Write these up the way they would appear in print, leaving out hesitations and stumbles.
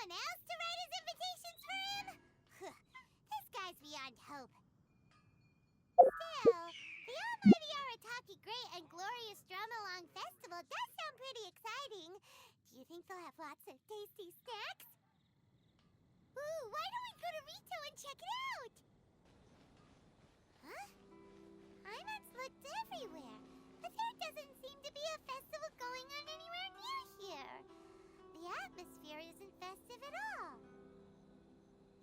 someone else to write his invitations for him? This guy's beyond hope. Still, the almighty Arataki Great and Glorious Drumalong Festival does sound pretty exciting. Do you think they'll have lots of tasty snacks? Ooh, why don't we go to Rito and check it out? Huh? Paimons looked everywhere, but there doesn't seem to be a festival going on anywhere near here. The atmosphere isn't festive at all.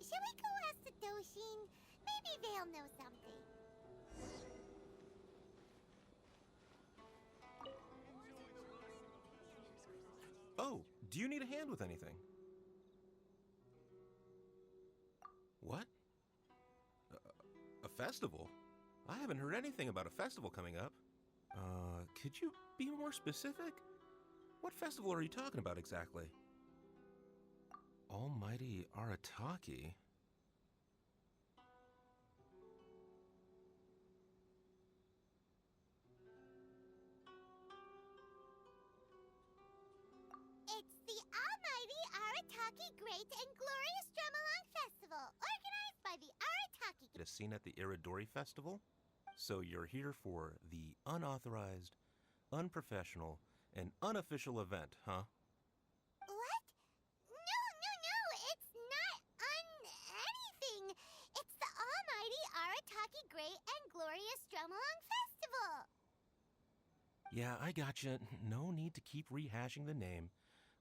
Shall we go ask the Doshin? Maybe they'll know something. Oh, do you need a hand with anything? What? A festival? I haven't heard anything about a festival coming up. Could you be more specific? What festival are you talking about exactly? Almighty Arataki? It's the almighty Arataki Great and Glorious Drumalong Festival, organized by the Arataki. A scene at the Iridori Festival? So you're here for the unauthorized, unprofessional, and unofficial event, huh? What? No, it's not anything. It's the almighty Arataki Great and Glorious Drumalong Festival. Yeah, I gotcha. No need to keep rehashing the name.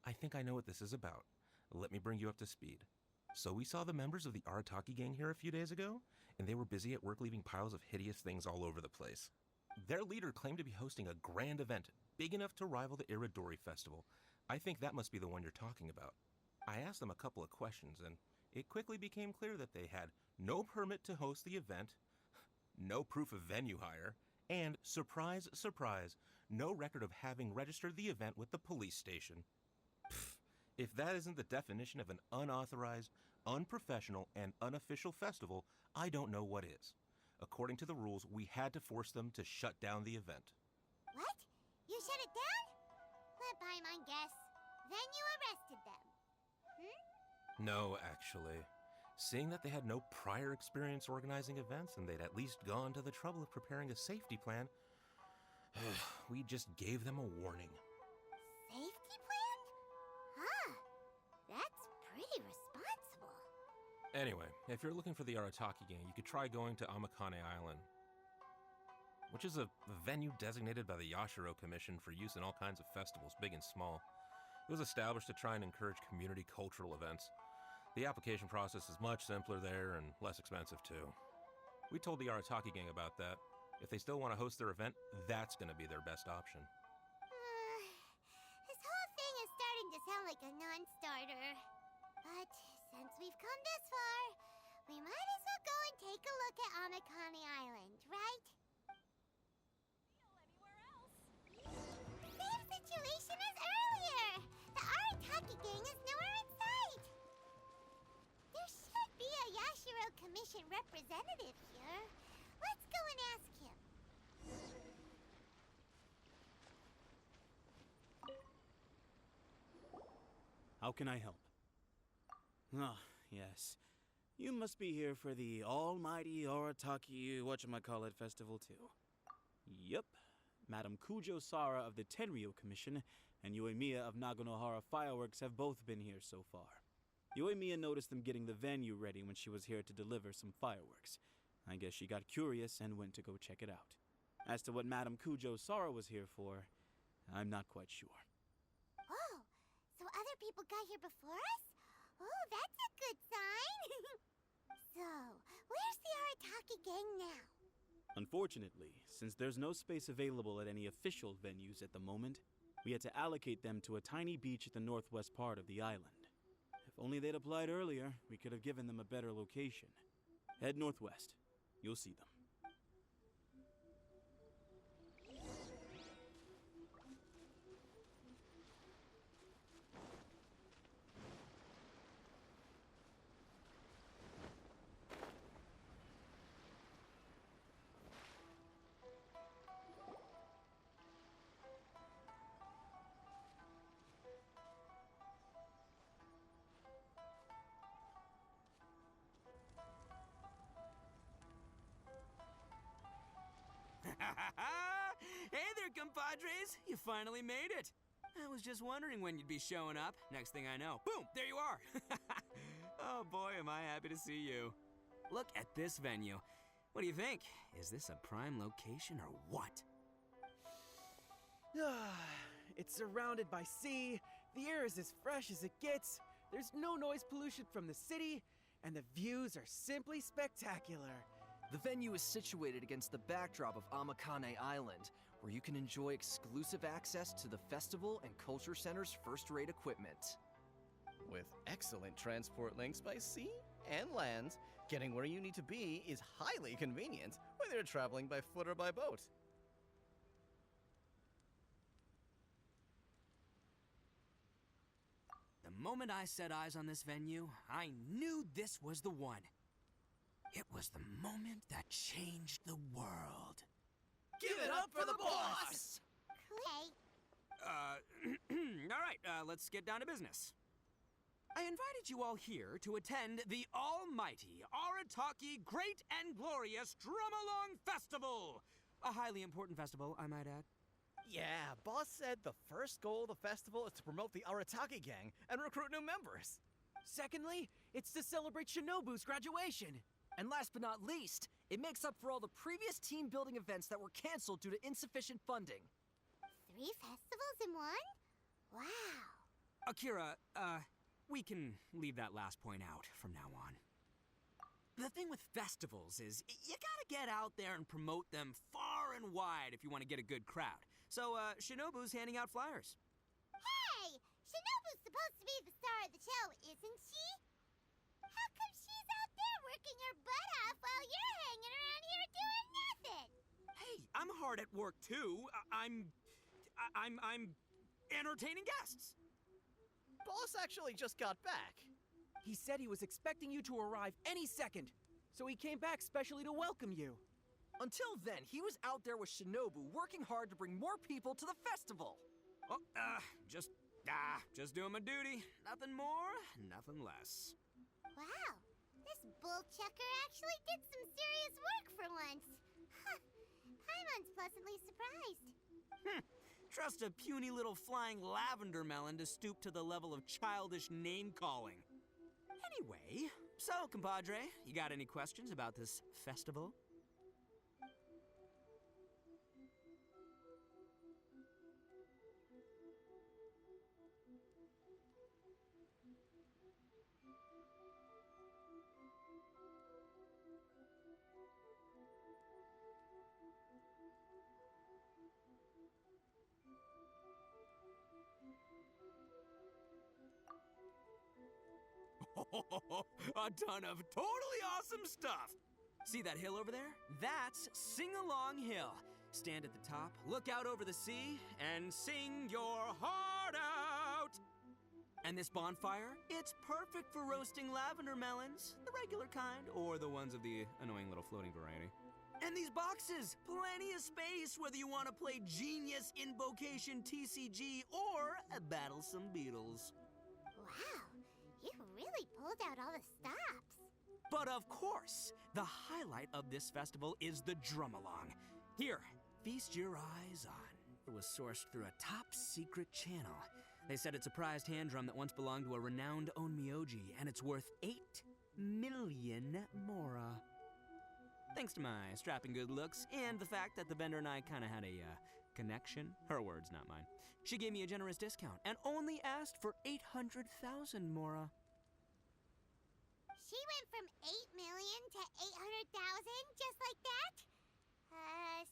I think I know what this is about. Let me bring you up to speed. So we saw the members of the Arataki gang here a few days ago, and they were busy at work leaving piles of hideous things all over the place. Their leader claimed to be hosting a grand event, big enough to rival the Iridori Festival. I think that must be the one you're talking about. I asked them a couple of questions, and it quickly became clear that they had no permit to host the event, no proof of venue hire, and, surprise, surprise, no record of having registered the event with the police station. Pfft, if that isn't the definition of an unauthorized, unprofessional, and unofficial festival, I don't know what is. According to the rules, we had to force them to shut down the event. What? You shut it down? Let Paimon guess. Then you arrested them. No, actually. Seeing that they had no prior experience organizing events and they'd at least gone to the trouble of preparing a safety plan, we just gave them a warning. Safety plan? Huh. That's pretty responsible. Anyway, if you're looking for the Arataki gang, you could try going to Amakane Island, which is a venue designated by the Yashiro Commission for use in all kinds of festivals, big and small. It was established to try and encourage community cultural events. The application process is much simpler there and less expensive too. We told the Arataki gang about that. If they still want to host their event, that's going to be their best option. This whole thing is starting to sound like a non-starter. But since we've come this far, we might as well go and take a look at Amakane Island, right? Same situation as earlier! The Arataki gang is nowhere in sight! There should be a Yashiro Commission representative here. Let's go and ask him. How can I help? Ah, yes. You must be here for the almighty Arataki whatchamacallit festival too. Yep. Madam Kujo Sara of the Tenryo Commission and Yoimiya of Naganohara Fireworks have both been here so far. Yoimiya noticed them getting the venue ready when she was here to deliver some fireworks. I guess she got curious and went to go check it out. As to what Madam Kujo Sara was here for, I'm not quite sure. Oh, so other people got here before us? Oh, that's a good sign! So, where's the Arataki gang now? Unfortunately, since there's no space available at any official venues at the moment, we had to allocate them to a tiny beach at the northwest part of the island. If only they'd applied earlier, we could have given them a better location. Head northwest. You'll see them. guys, you finally made it. I was just wondering when you'd be showing up. Next thing I know, boom, there you are. Oh boy, am I happy to see you. Look at this venue. What do you think? Is this a prime location or what? It's surrounded by sea, the air is as fresh as it gets, there's no noise pollution from the city, and the views are simply spectacular. The venue is situated against the backdrop of Amakane Island, where you can enjoy exclusive access to the festival and culture center's first-rate equipment. With excellent transport links by sea and land, getting where you need to be is highly convenient, whether you're traveling by foot or by boat. The moment I set eyes on this venue, I knew this was the one. It was the moment that changed the world. Give it up for the boss! Clay, All right, let's get down to business. I invited you all here to attend the almighty Arataki Great and Glorious Drumalong Festival! A highly important festival, I might add. Yeah, boss said the first goal of the festival is to promote the Arataki gang and recruit new members. Secondly, it's to celebrate Shinobu's graduation. And last but not least, it makes up for all the previous team-building events that were canceled due to insufficient funding. 3 festivals in one? Wow. Akira, we can leave that last point out from now on. The thing with festivals is, you gotta get out there and promote them far and wide if you want to get a good crowd. So, Shinobu's handing out flyers. Hey! Shinobu's supposed to be the star of the show, isn't she? How come she's out there working her butt off while you're hanging around here doing nothing? Hey, I'm hard at work too. I'm entertaining guests. Boss actually just got back. He said he was expecting you to arrive any second, so he came back specially to welcome you. Until then, he was out there with Shinobu working hard to bring more people to the festival. Well, just doing my duty. Nothing more, nothing less. Wow, this bull chucker actually did some serious work for once. Huh. Paimon's pleasantly surprised. Trust a puny little flying lavender melon to stoop to the level of childish name-calling. Anyway, so, compadre, you got any questions about this festival? A ton of totally awesome stuff! See that hill over there? That's Sing-Along Hill. Stand at the top, look out over the sea, and sing your heart out! And this bonfire? It's perfect for roasting lavender melons, the regular kind, or the ones of the annoying little floating variety. And these boxes! Plenty of space whether you want to play Genius Invocation TCG or battle some beetles. Wow, you really pulled out all the stops. But of course, the highlight of this festival is the Drumalong. Here, feast your eyes on. It was sourced through a top-secret channel. They said it's a prized hand drum that once belonged to a renowned onmyoji, and it's worth 8 million mora. Thanks to my strapping good looks and the fact that the vendor and I kind of had a connection, her words, not mine, she gave me a generous discount and only asked for 800,000 mora. She went from 8 million to 800,000 just like that?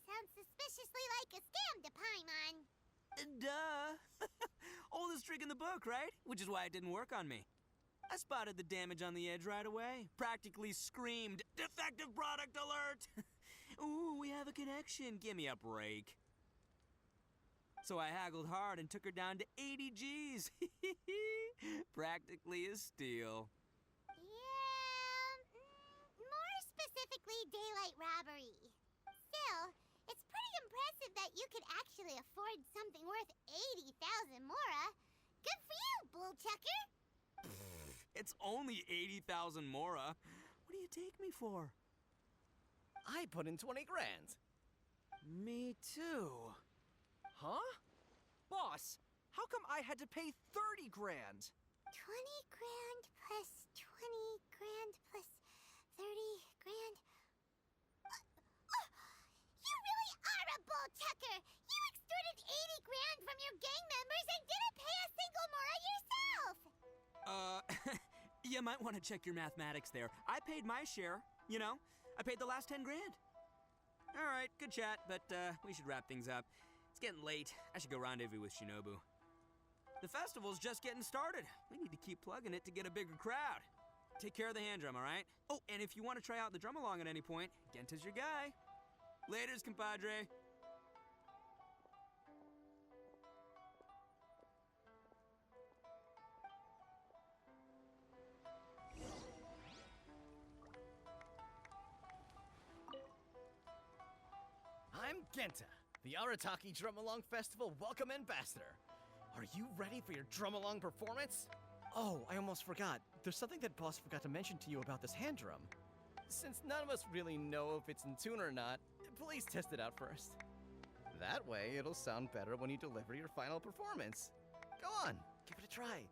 Sounds suspiciously like a scam to Paimon. Duh. Oldest trick in the book, right? Which is why it didn't work on me. I spotted the damage on the edge right away. Practically screamed, "Defective product alert!" Ooh, we have a connection. Give me a break. So I haggled hard and took her down to 80 G's. Practically a steal. Yeah, more specifically daylight robbery. Still, it's pretty impressive that you could actually afford something worth 80,000 mora. Good for you, bull chucker. It's only 80,000 mora. What do you take me for? I put in 20 grand. Me too. Huh? boss? How come I had to pay 30 grand? 20 grand plus 20 grand plus 30 grand. You really are a bull tucker! You extorted 80 grand from your gang members and didn't pay a single mora yourself! You might want to check your mathematics there. I paid my share, you know? I paid the last 10 grand. All right, good chat, but we should wrap things up. It's getting late. I should go rendezvous with Shinobu. The festival's just getting started. We need to keep plugging it to get a bigger crowd. Take care of the hand drum, all right? Oh, and if you want to try out the Drumalong at any point, Genta's your guy. Laters, compadre. I'm Genta, the Arataki Drumalong Festival Welcome Ambassador. Are you ready for your Drumalong performance? Oh, I almost forgot. There's something that Boss forgot to mention to you about this hand drum. Since none of us really know if it's in tune or not, please test it out first. That way, it'll sound better when you deliver your final performance. Go on, give it a try.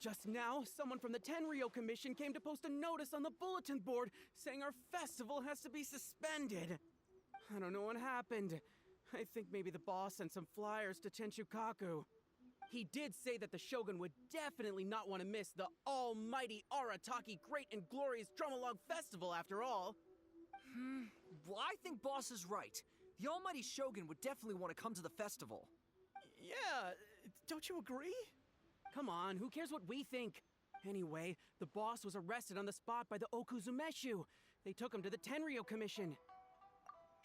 Just now, someone from the Tenryo Commission came to post a notice on the bulletin board saying our festival has to be suspended. I don't know what happened. I think maybe the boss sent some flyers to Tenshukaku. He did say that the Shogun would definitely not want to miss the almighty Arataki Great and Glorious Drumalong Festival after all. Well, I think Boss is right. The almighty Shogun would definitely want to come to the festival. Yeah, don't you agree? Come on, who cares what we think? Anyway, the boss was arrested on the spot by the Okuzumeshu. They took him to the Tenryo Commission.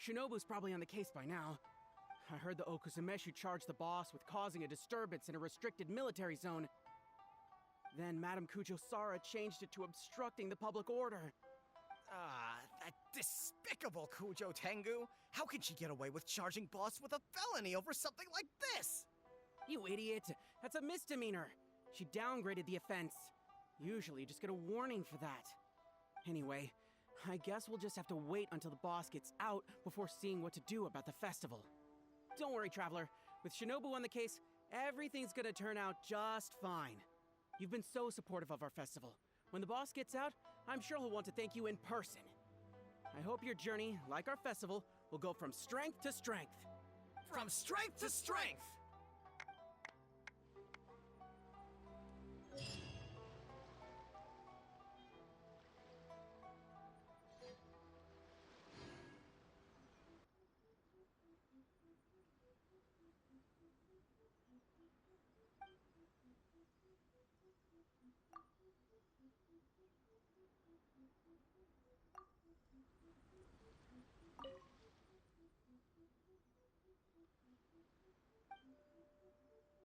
Shinobu's probably on the case by now. I heard the Okuzumeshu charged the boss with causing a disturbance in a restricted military zone. Then Madame Kujo-Sara changed it to obstructing the public order. Ah, that despicable Kujo Tengu! How can she get away with charging Boss with a felony over something like this? You idiot! That's a misdemeanor! She downgraded the offense. Usually you just get a warning for that. Anyway, I guess we'll just have to wait until the boss gets out before seeing what to do about the festival. Don't worry, Traveler. With Shinobu on the case, everything's gonna turn out just fine. You've been so supportive of our festival. When the boss gets out, I'm sure he'll want to thank you in person. I hope your journey, like our festival, will go from strength to strength. From strength to strength!